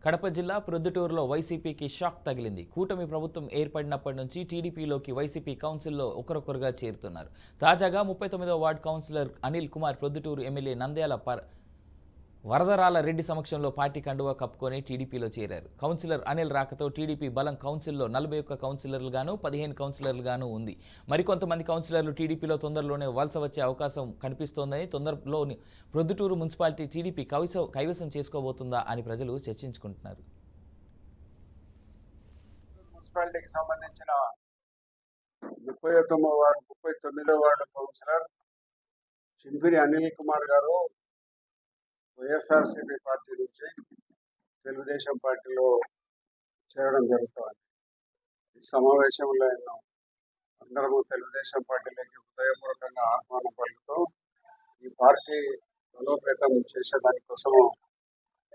కడప జిల్లా ప్రొద్దుటూరులో వైసీపీకి షాక్ తగిలింది. కూటమి ప్రభుత్వం ఏర్పడినప్పటి నుంచి టీడీపీలోకి వైసీపీ కౌన్సిల్లో ఒకరొకరుగా చేరుతున్నారు. తాజాగా 39వ ward councillor Anil Kumar Proddatur MLA Nandyala Varadarala Reddy సమక్షంలో పార్టీ కండువా కప్పుకొని టీడీపీలో చేరారు. కౌన్సిలర్ అనిల్ రాకతో టీడీపీ బలం కౌన్సిల్లో 41 కౌన్సిలర్లుగాను 15 కౌన్సిలర్లుగాను ఉంది. మరికొంతమంది కౌన్సిలర్లు టీడీపీలో తొందరలోనే వలస వచ్చే అవకాశం కనిపిస్తోందని, తొందరలోని ప్రొద్దుటూరు మున్సిపాలిటీ టీడీపీ కైవసం చేసుకోబోతుందా అని ప్రజలు చర్చించుకుంటున్నారు. మున్సిపాలిటీకి సంబంధించిన 39వ వార్డు కౌన్సిలర్ చింపిరి అనిల్ కుమార్ గారు వైఎస్ఆర్సీపీ పార్టీ నుంచి తెలుగుదేశం పార్టీలో చేరడం జరుగుతుంది. ఈ సమావేశంలో అందరము తెలుగుదేశం పార్టీలోకి హృదయపూర్వకంగా ఆహ్వానం పలుకుతూ ఈ పార్టీ బలోపేతం చేసే దానికోసం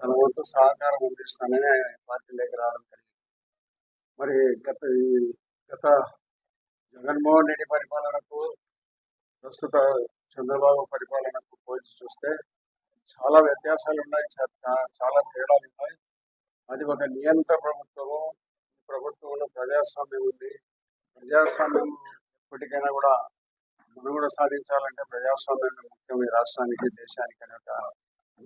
తన వంతు సహకారం అందిస్తానని పార్టీలోకి రావడం జరిగింది. మరి గత జగన్మోహన్ రెడ్డి పరిపాలనకు ప్రస్తుత చంద్రబాబు పరిపాలనకు పోల్చి చూస్తే చాలా వ్యత్యాసాలు ఉన్నాయి, చాలా తేడాలు ఉన్నాయి. అది ఒక నియంత్ర ప్రభుత్వము. ఈ ప్రభుత్వంలో ప్రజాస్వామ్యం ఉంది. ప్రజాస్వామ్యం ఎప్పటికైనా కూడా మనుగడ సాధించాలంటే ప్రజాస్వామ్యం ముఖ్యం ఈ రాష్ట్రానికి, దేశానికి అనే ఒక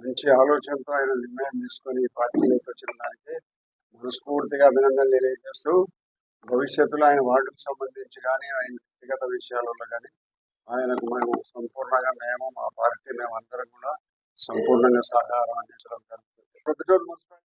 మంచి ఆలోచనతో ఆయన నిర్ణయం తీసుకొని పార్టీలోకి వచ్చిన దానికి మనస్ఫూర్తిగా అభినందనలు తెలియజేస్తూ భవిష్యత్తులో ఆయన వార్డుకు సంబంధించి కానీ ఆయన వ్యక్తిగత విషయాలలో కానీ ఆయనకు మేము సంపూర్ణంగా మా పార్టీ మేమందరం కూడా సంపూర్ణంగా సహకారం అందించడం జరుగుతుంది. ప్రొద్దుటూరు మున్సిపాలిటీ